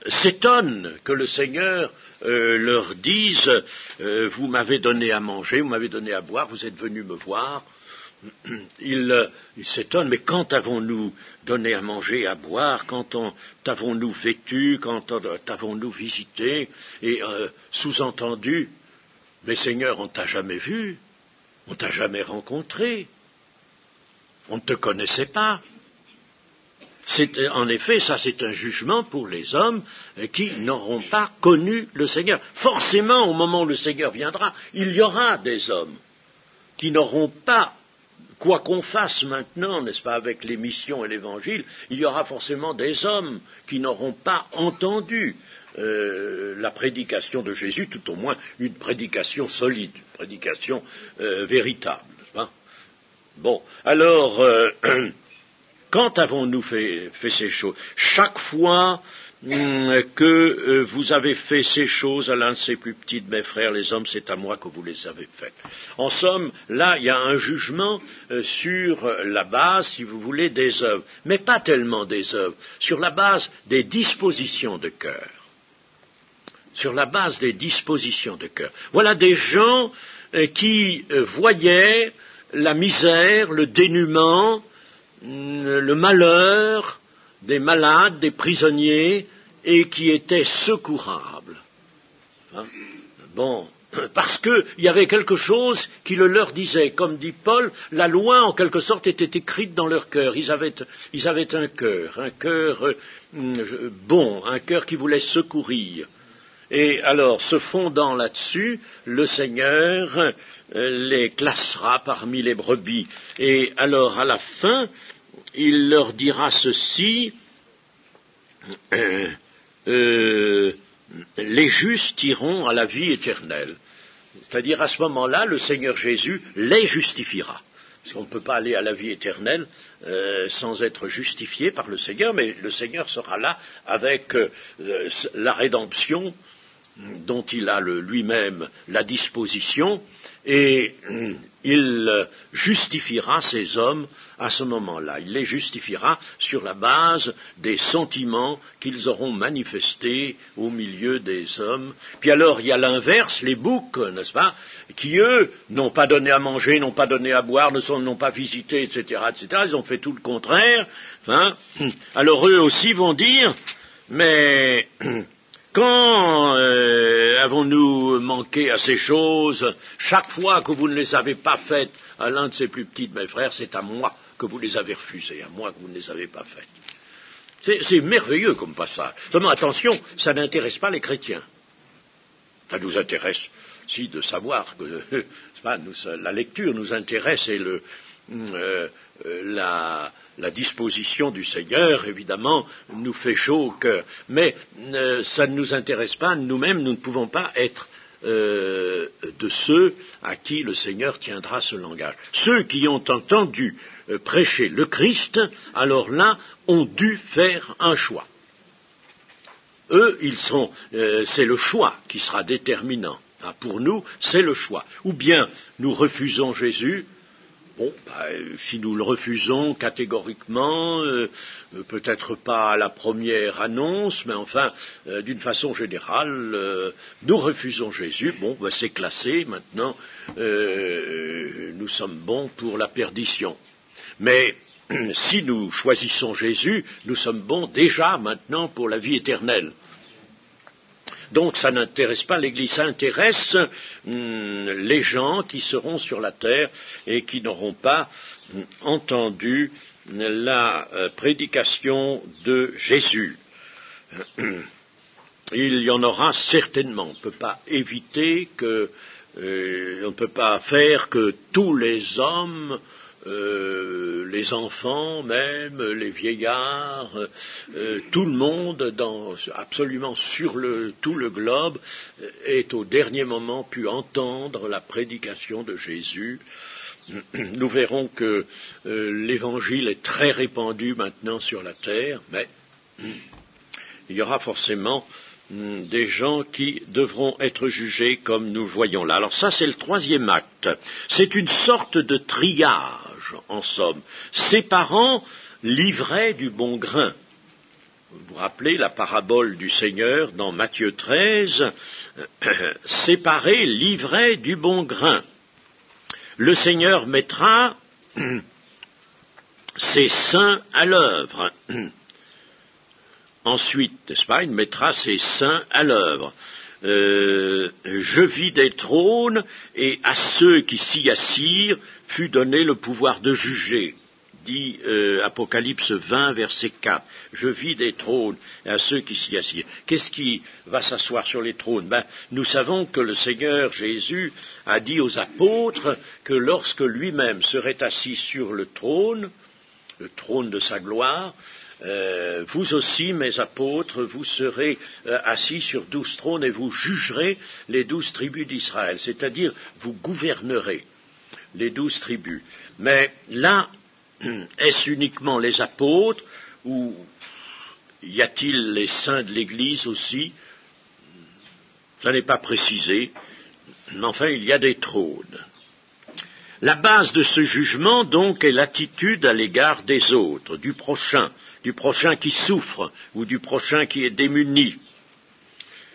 s'étonnent que le Seigneur leur dise « Vous m'avez donné à manger, vous m'avez donné à boire, vous êtes venus me voir ». il s'étonne, mais quand avons-nous donné à manger et à boire, quand t'avons-nous vêtu, quand t'avons-nous visité, et sous-entendu, mais Seigneur, on t'a jamais vu, on t'a jamais rencontré, on ne te connaissait pas. En effet, ça c'est un jugement pour les hommes qui n'auront pas connu le Seigneur. Forcément, au moment où le Seigneur viendra, il y aura des hommes qui n'auront pas, quoi qu'on fasse maintenant, n'est-ce pas, avec les missions et l'Évangile, il y aura forcément des hommes qui n'auront pas entendu la prédication de Jésus, tout au moins une prédication solide, une prédication véritable. N'est-ce pas ? Bon, alors, quand avons-nous fait ces choses ? Chaque fois que vous avez fait ces choses à l'un de ces plus petits de mes frères, les hommes, c'est à moi que vous les avez faites. En somme, là, il y a un jugement sur la base, si vous voulez, des œuvres, mais pas tellement des œuvres, sur la base des dispositions de cœur. Sur la base des dispositions de cœur. Voilà des gens qui voyaient la misère, le dénuement, le malheur des malades, des prisonniers, et qui étaient secourables. Hein? Bon, parce qu'il y avait quelque chose qui le leur disait. Comme dit Paul, la loi, en quelque sorte, était écrite dans leur cœur. Ils avaient un cœur bon, un cœur qui voulait secourir. Et alors, se fondant là-dessus, le Seigneur les classera parmi les brebis. Et alors, à la fin, il leur dira ceci, les justes iront à la vie éternelle. C'est-à-dire, à ce moment-là, le Seigneur Jésus les justifiera. Parce qu'on ne peut pas aller à la vie éternelle sans être justifié par le Seigneur, mais le Seigneur sera là avec la rédemption dont il a lui-même la disposition, et il justifiera ces hommes à ce moment-là. Il les justifiera sur la base des sentiments qu'ils auront manifestés au milieu des hommes. Puis alors, il y a l'inverse, les boucs, n'est-ce pas, qui, eux, n'ont pas donné à manger, n'ont pas donné à boire, n'ont pas visité, etc., etc. Ils ont fait tout le contraire. Hein. Alors, eux aussi vont dire, mais quand avons-nous manqué à ces choses? Chaque fois que vous ne les avez pas faites à l'un de ces plus petits de mes frères, c'est à moi que vous les avez refusées, à moi que vous ne les avez pas faites. C'est merveilleux comme passage. Seulement, attention, ça n'intéresse pas les chrétiens. Ça nous intéresse, si, de savoir que la lecture nous intéresse et la disposition du Seigneur, évidemment, nous fait chaud au cœur. Mais ça ne nous intéresse pas, nous-mêmes, nous ne pouvons pas être de ceux à qui le Seigneur tiendra ce langage. Ceux qui ont entendu prêcher le Christ, alors là, ont dû faire un choix. Eux, c'est le choix qui sera déterminant. Pour nous, c'est le choix. Ou bien nous refusons Jésus. Bon, si nous le refusons catégoriquement, peut-être pas à la première annonce, mais enfin, d'une façon générale, nous refusons Jésus. Bon, c'est classé, maintenant, nous sommes bons pour la perdition. Mais si nous choisissons Jésus, nous sommes bons déjà maintenant pour la vie éternelle. Donc ça n'intéresse pas l'Église, ça intéresse les gens qui seront sur la terre et qui n'auront pas entendu la prédication de Jésus. Il y en aura certainement, on ne peut pas éviter que, on ne peut pas faire que tous les hommes, les enfants même, les vieillards, tout le monde, absolument sur tout le globe, ait au dernier moment pu entendre la prédication de Jésus. Nous verrons que l'Évangile est très répandu maintenant sur la terre, mais il y aura forcément des gens qui devront être jugés comme nous le voyons là. Alors ça, c'est le troisième acte. C'est une sorte de triage, en somme, séparant l'ivraie du bon grain. Vous vous rappelez la parabole du Seigneur dans Matthieu 13, séparer l'ivraie du bon grain. Le Seigneur mettra ses saints à l'œuvre. Ensuite, n'est-ce pas, il mettra ses saints à l'œuvre. Je vis des trônes, et à ceux qui s'y assirent fut donné le pouvoir de juger. Dit Apocalypse 20, verset 4. Je vis des trônes, et à ceux qui s'y assirent. Qu'est-ce qui va s'asseoir sur les trônes? Nous savons que le Seigneur Jésus a dit aux apôtres que lorsque lui-même serait assis sur le trône de sa gloire, vous aussi, mes apôtres, vous serez assis sur 12 trônes et vous jugerez les 12 tribus d'Israël, c'est-à-dire vous gouvernerez les 12 tribus. Mais là, est-ce uniquement les apôtres ou y a-t-il les saints de l'Église aussi? Ça n'est pas précisé, mais enfin il y a des trônes. La base de ce jugement, donc, est l'attitude à l'égard des autres, du prochain qui souffre ou du prochain qui est démuni.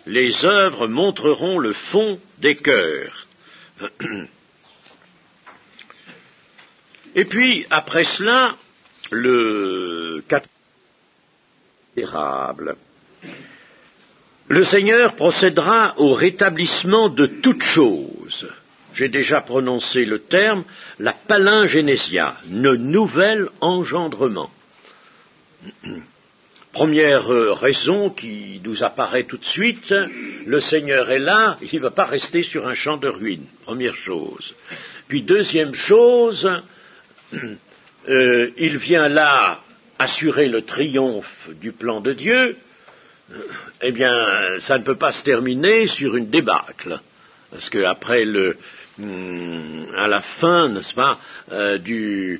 Les œuvres montreront le fond des cœurs. Et puis, après cela, le considérable. Le Seigneur procédera au rétablissement de toutes choses. J'ai déjà prononcé le terme, la palingénésia, le nouvel engendrement. Première raison qui nous apparaît tout de suite, le Seigneur est là, il ne va pas rester sur un champ de ruines, première chose. Puis deuxième chose, il vient là assurer le triomphe du plan de Dieu. Eh bien, ça ne peut pas se terminer sur une débâcle, parce qu'après à la fin, n'est-ce pas, de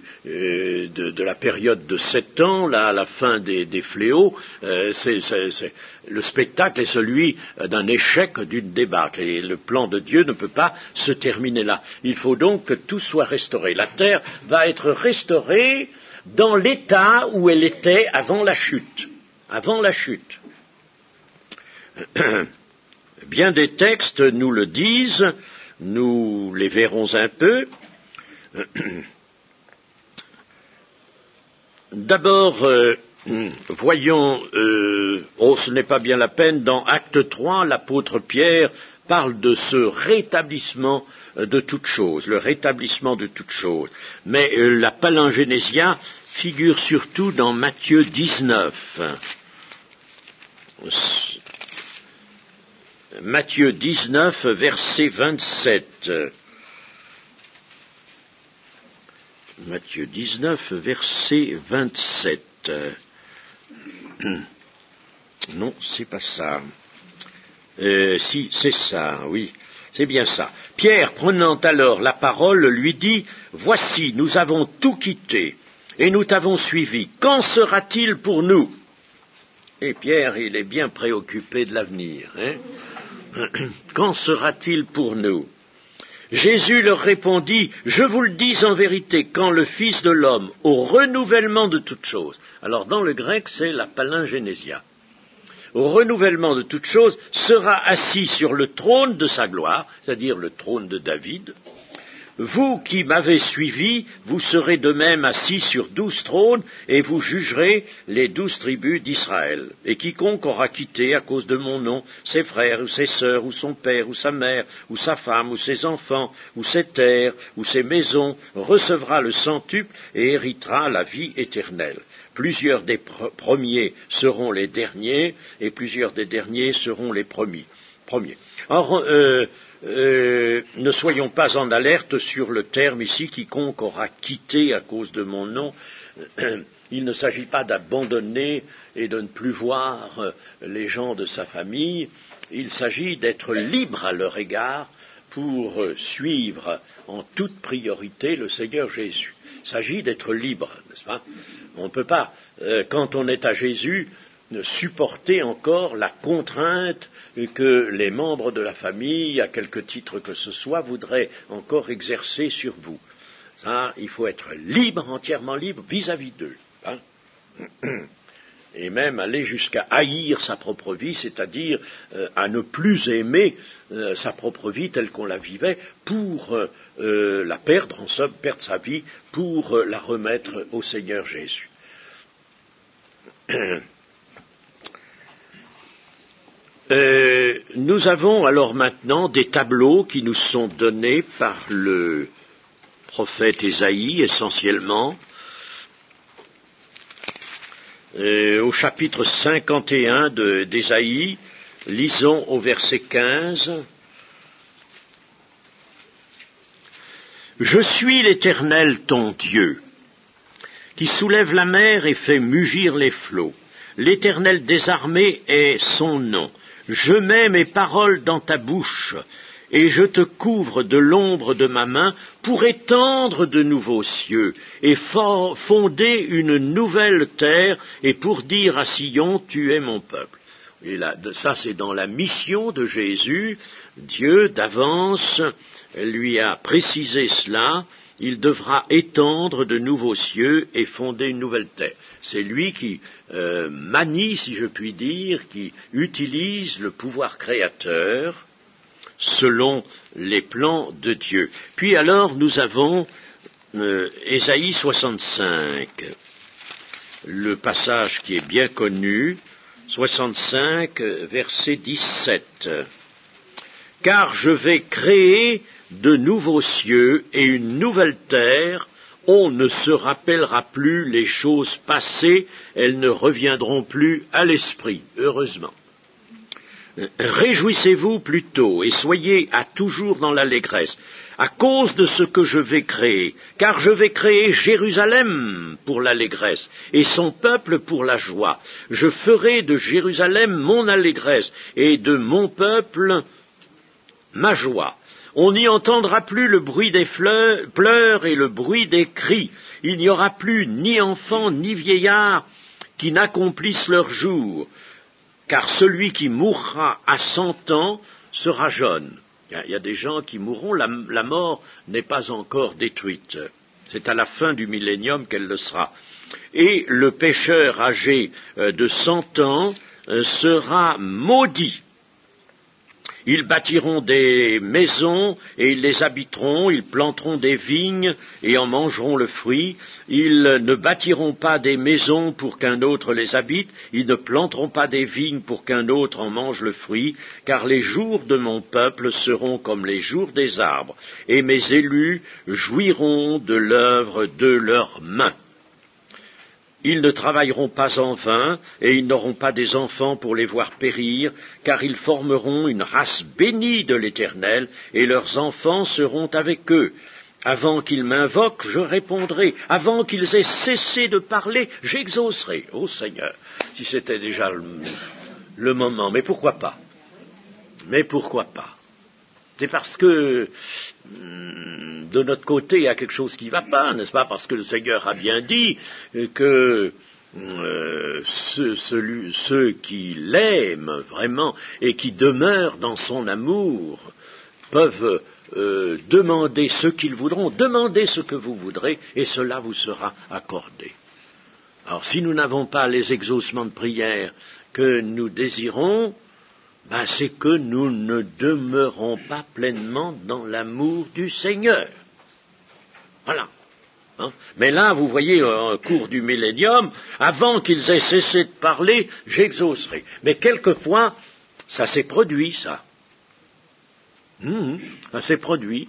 la période de 7 ans, là, à la fin des fléaux, le spectacle est celui d'un échec, d'une débâcle, et le plan de Dieu ne peut pas se terminer là. Il faut donc que tout soit restauré. La terre va être restaurée dans l'état où elle était avant la chute. Avant la chute. Bien des textes nous le disent, nous les verrons un peu. D'abord, voyons, ce n'est pas bien la peine, dans Acte 3, l'apôtre Pierre parle de ce rétablissement de toutes choses, le rétablissement de toutes choses. Mais la palingénésia figure surtout dans Matthieu 19. Matthieu 19, verset 27. Matthieu 19, verset 27. Non, c'est pas ça. Si, c'est ça, oui, c'est bien ça. Pierre, prenant alors la parole, lui dit, « Voici, nous avons tout quitté, et nous t'avons suivi. Qu'en sera-t-il pour nous ?» Et Pierre, il est bien préoccupé de l'avenir, hein. Qu'en sera-t-il pour nous? Jésus leur répondit, je vous le dis en vérité, quand le Fils de l'homme, au renouvellement de toutes choses, alors dans le grec c'est la palingénésia, au renouvellement de toutes choses, sera assis sur le trône de sa gloire, c'est-à-dire le trône de David. Vous qui m'avez suivi, vous serez de même assis sur 12 trônes, et vous jugerez les 12 tribus d'Israël. Et quiconque aura quitté, à cause de mon nom, ses frères, ou ses sœurs, ou son père, ou sa mère, ou sa femme, ou ses enfants, ou ses terres, ou ses maisons, recevra le centuple et héritera la vie éternelle. Plusieurs des premiers seront les derniers, et plusieurs des derniers seront les premiers. Or, ne soyons pas en alerte sur le terme ici, quiconque aura quitté à cause de mon nom. Il ne s'agit pas d'abandonner et de ne plus voir les gens de sa famille, il s'agit d'être libre à leur égard pour suivre en toute priorité le Seigneur Jésus. Il s'agit d'être libre, n'est-ce pas? On ne peut pas, quand on est à Jésus, supporter encore la contrainte que les membres de la famille, à quelque titre que ce soit, voudraient encore exercer sur vous. Ça, il faut être libre, entièrement libre, vis-à-vis d'eux. Hein. et même aller jusqu'à haïr sa propre vie, c'est-à-dire à ne plus aimer sa propre vie telle qu'on la vivait, pour la perdre, en somme, perdre sa vie, pour la remettre au Seigneur Jésus. Nous avons alors maintenant des tableaux qui nous sont donnés par le prophète Ésaïe, essentiellement, au chapitre 51 d'Ésaïe, lisons au verset 15. « Je suis l'Éternel ton Dieu, qui soulève la mer et fait mugir les flots. L'Éternel des armées est son nom. Je mets mes paroles dans ta bouche, et je te couvre de l'ombre de ma main pour étendre de nouveaux cieux et fonder une nouvelle terre, et pour dire à Sion, tu es mon peuple. » Et là, ça c'est dans la mission de Jésus. Dieu d'avance lui a précisé cela. Il devra étendre de nouveaux cieux et fonder une nouvelle terre. C'est lui qui manie, si je puis dire, qui utilise le pouvoir créateur selon les plans de Dieu. Puis alors nous avons Ésaïe 65, le passage qui est bien connu, 65, verset 17. « Car je vais créer de nouveaux cieux et une nouvelle terre, on ne se rappellera plus les choses passées, elles ne reviendront plus à l'esprit. » Heureusement. « Réjouissez-vous plutôt et soyez à toujours dans l'allégresse, à cause de ce que je vais créer, car je vais créer Jérusalem pour l'allégresse et son peuple pour la joie. Je ferai de Jérusalem mon allégresse et de mon peuple ma joie. On n'y entendra plus le bruit des pleurs et le bruit des cris. Il n'y aura plus ni enfants ni vieillards qui n'accomplissent leur jour, car celui qui mourra à 100 ans sera jeune. » Il y a des gens qui mourront, la mort n'est pas encore détruite. C'est à la fin du millénium qu'elle le sera. Et le pécheur âgé de 100 ans sera maudit. Ils bâtiront des maisons et ils les habiteront, ils planteront des vignes et en mangeront le fruit. Ils ne bâtiront pas des maisons pour qu'un autre les habite, ils ne planteront pas des vignes pour qu'un autre en mange le fruit, car les jours de mon peuple seront comme les jours des arbres, et mes élus jouiront de l'œuvre de leurs mains. Ils ne travailleront pas en vain, et ils n'auront pas des enfants pour les voir périr, car ils formeront une race bénie de l'Éternel, et leurs enfants seront avec eux. Avant qu'ils m'invoquent, je répondrai. Avant qu'ils aient cessé de parler, j'exaucerai. Ô Seigneur, si c'était déjà le moment. Mais pourquoi pas? Mais pourquoi pas? C'est parce que de notre côté, il y a quelque chose qui ne va pas, n'est-ce pas? Parce que le Seigneur a bien dit que ceux qui l'aiment vraiment et qui demeurent dans son amour peuvent demander ce qu'ils voudront, demandez ce que vous voudrez, et cela vous sera accordé. Alors si nous n'avons pas les exaucements de prière que nous désirons, c'est que nous ne demeurons pas pleinement dans l'amour du Seigneur. Voilà. Mais là, vous voyez, au cours du millénium, avant qu'ils aient cessé de parler, j'exaucerai. Mais quelquefois, ça s'est produit, ça. Ça s'est produit.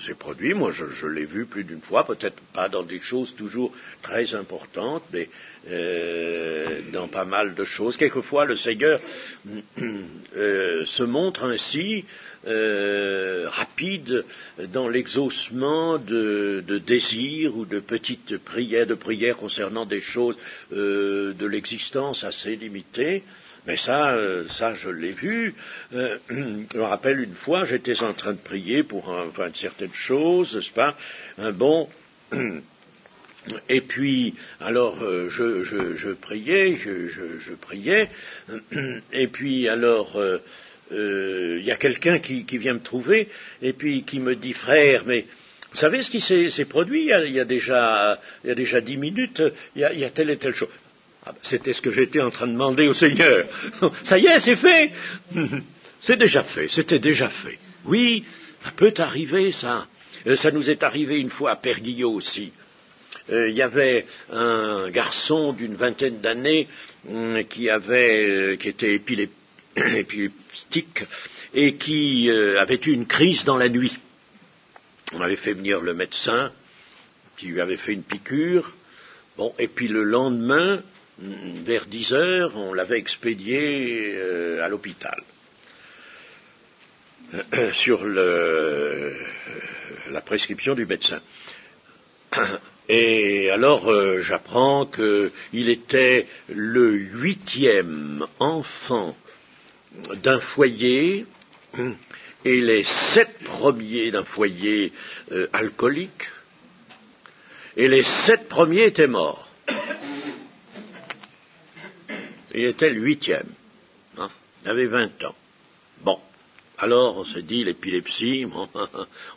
C'est produit, moi je l'ai vu plus d'une fois, peut-être pas dans des choses toujours très importantes, mais dans pas mal de choses. Quelquefois le Seigneur se montre ainsi rapide dans l'exaucement de désirs ou de petites prières concernant des choses de l'existence assez limitées. Mais ça, je l'ai vu. Je me rappelle une fois, j'étais en train de prier pour une certaine chose, n'est-ce pas? Et puis, alors, je priais, je priais, et puis alors, il y a quelqu'un qui vient me trouver, et puis qui me dit, frère, mais vous savez ce qui s'est produit il y a déjà 10 minutes, il y a telle et telle chose. Ah, c'était ce que j'étais en train de demander au Seigneur. Ça y est, c'est fait. C'est déjà fait, c'était déjà fait. Oui, ça peut arriver, ça. Ça nous est arrivé une fois à Père-Guillot aussi. Il y avait un garçon d'une vingtaine d'années qui était épileptique et qui avait eu une crise dans la nuit. On avait fait venir le médecin qui lui avait fait une piqûre. Bon, et puis le lendemain, vers 10 heures, on l'avait expédié à l'hôpital. Sur la prescription du médecin. Et alors j'apprends qu'il était le 8e enfant d'un foyer et les 7 premiers d'un foyer alcoolique, et les 7 premiers étaient morts. Il était le 8e, hein, il avait 20 ans. Bon. Alors, on se dit, l'épilepsie, bon,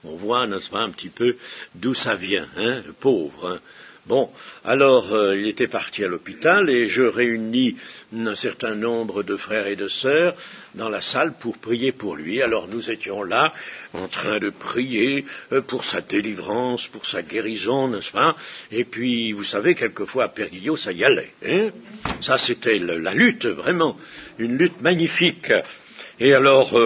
on voit, n'est-ce pas, un petit peu d'où ça vient, hein, le pauvre. Hein. Bon, alors, il était parti à l'hôpital et je réunis un certain nombre de frères et de sœurs dans la salle pour prier pour lui. Alors, nous étions là, en train de prier pour sa délivrance, pour sa guérison, n'est-ce pas. Et puis, vous savez, quelquefois, à Père-Guillot, ça y allait. Hein. Ça, c'était la lutte, vraiment, une lutte magnifique. Et alors,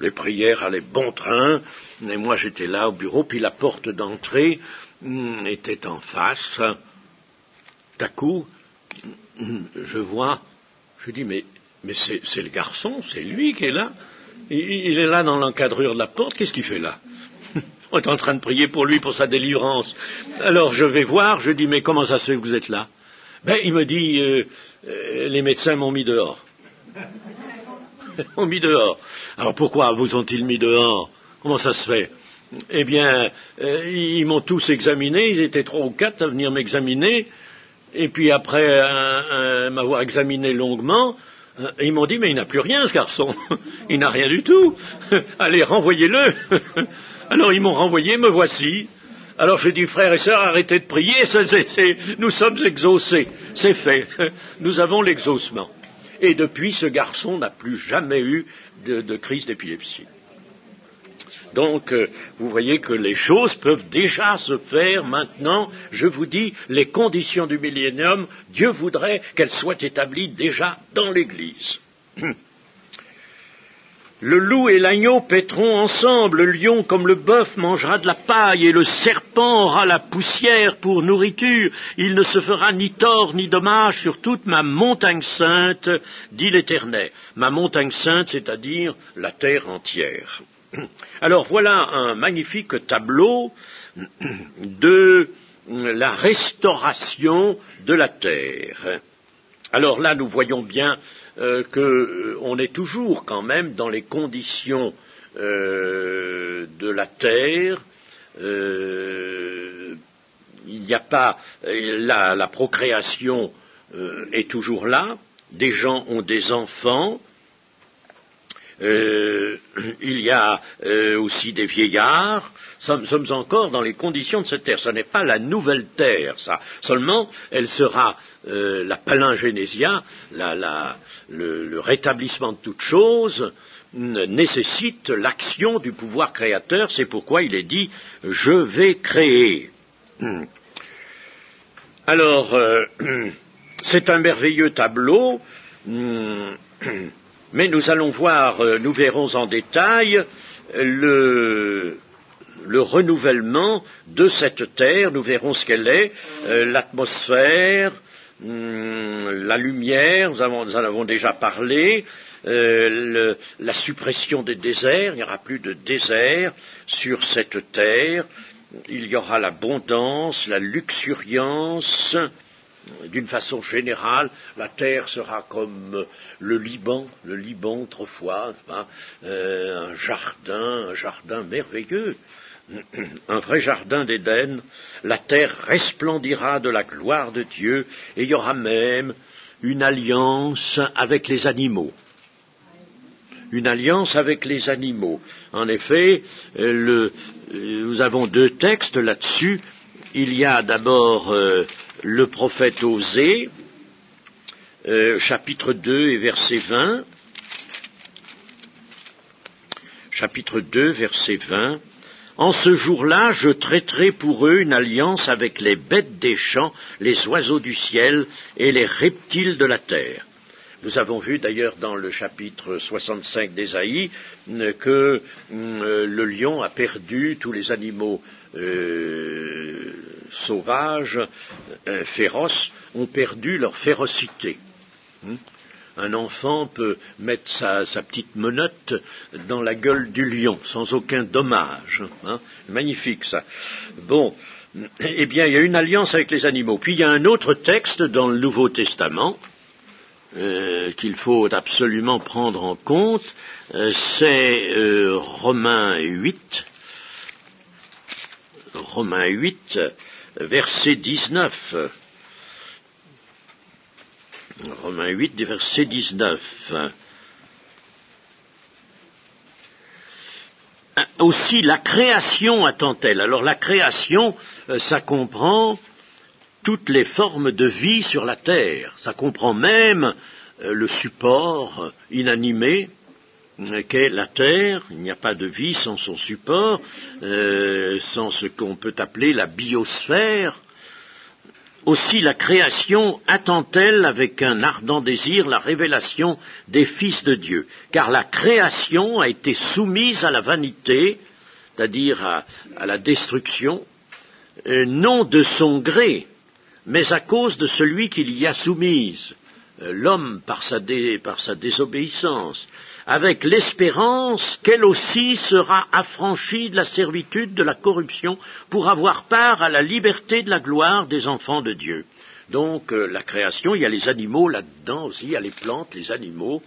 les prières allaient bon train, et moi j'étais là au bureau, puis la porte d'entrée était en face. D'un coup, je vois, je dis, mais c'est le garçon, c'est lui qui est là. Il est là dans l'encadrure de la porte, qu'est-ce qu'il fait là? On est en train de prier pour lui, pour sa délivrance. Alors je vais voir, je dis, mais comment ça se fait que vous êtes là? Ben, il me dit, les médecins m'ont mis dehors. On mis dehors. Alors pourquoi vous ont-ils mis dehors? Comment ça se fait? Eh bien, ils m'ont tous examiné, ils étaient 3 ou 4 à venir m'examiner, et puis après m'avoir examiné longuement, ils m'ont dit, mais il n'a plus rien ce garçon, il n'a rien du tout, allez, renvoyez-le. Alors ils m'ont renvoyé, me voici. Alors je dis, frères et sœurs, arrêtez de prier, nous sommes exaucés, c'est fait, nous avons l'exaucement. Et depuis, ce garçon n'a plus jamais eu de crise d'épilepsie. Donc, vous voyez que les choses peuvent déjà se faire maintenant. Je vous dis, les conditions du millénium, Dieu voudrait qu'elles soient établies déjà dans l'Église. Le loup et l'agneau paîtront ensemble, le lion comme le bœuf mangera de la paille, et le serpent aura la poussière pour nourriture. Il ne se fera ni tort ni dommage sur toute ma montagne sainte, dit l'Éternel. Ma montagne sainte, c'est-à-dire la terre entière. Alors voilà un magnifique tableau de la restauration de la terre. Alors là, nous voyons bien qu'on est toujours quand même dans les conditions de la terre. Il n'y a pas la procréation est toujours là. Des gens ont des enfants. Il y a aussi des vieillards. Nous sommes encore dans les conditions de cette terre. Ce n'est pas la nouvelle terre, ça. Seulement, elle sera la palingénésia, le rétablissement de toute chose nécessite l'action du pouvoir créateur. C'est pourquoi il est dit « je vais créer ». Alors, c'est un merveilleux tableau. Mais nous allons voir, nous verrons en détail le renouvellement de cette terre, nous verrons ce qu'elle est, l'atmosphère, la lumière, nous en avons déjà parlé, la suppression des déserts, il n'y aura plus de désert sur cette terre, il y aura l'abondance, la luxuriance. D'une façon générale, la terre sera comme le Liban autrefois, un jardin merveilleux, un vrai jardin d'Éden. La terre resplendira de la gloire de Dieu, et il y aura même une alliance avec les animaux. Une alliance avec les animaux. En effet, nous avons 2 textes là-dessus. Il y a d'abord le prophète Osée, chapitre 2 et verset 20. Chapitre 2, verset 20. En ce jour-là, je traiterai pour eux une alliance avec les bêtes des champs, les oiseaux du ciel et les reptiles de la terre. Nous avons vu d'ailleurs dans le chapitre 65 d'Ésaïe que le lion a perdu tous les animaux sauvages, féroces, ont perdu leur férocité. Un enfant peut mettre sa petite menotte dans la gueule du lion, sans aucun dommage. Magnifique, ça. Bon, eh bien, il y a une alliance avec les animaux. Puis il y a un autre texte dans le Nouveau Testament qu'il faut absolument prendre en compte, c'est Romains 8, verset 19. Romains 8, verset 19. Aussi, la création attend-elle. Alors, la création, ça comprend toutes les formes de vie sur la terre. Ça comprend même le support inanimé qu'est la terre. Il n'y a pas de vie sans son support, sans ce qu'on peut appeler la biosphère. Aussi la création attend-elle avec un ardent désir la révélation des fils de Dieu, car la création a été soumise à la vanité, c'est-à-dire à la destruction, non de son gré, mais à cause de celui qui l'y a soumise, l'homme par sa désobéissance, avec l'espérance qu'elle aussi sera affranchie de la servitude de la corruption pour avoir part à la liberté de la gloire des enfants de Dieu. Donc la création, il y a les animaux là-dedans aussi, il y a les plantes, les animaux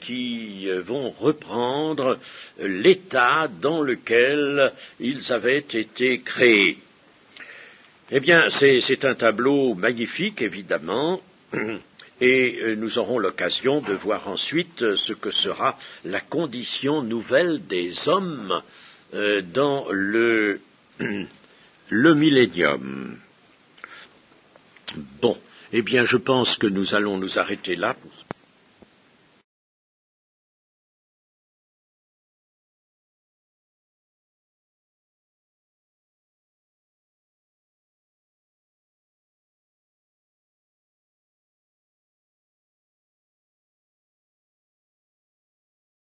qui vont reprendre l'état dans lequel ils avaient été créés. Eh bien, c'est un tableau magnifique, évidemment, et nous aurons l'occasion de voir ensuite ce que sera la condition nouvelle des hommes dans le millénium. Bon, eh bien, je pense que nous allons nous arrêter là pour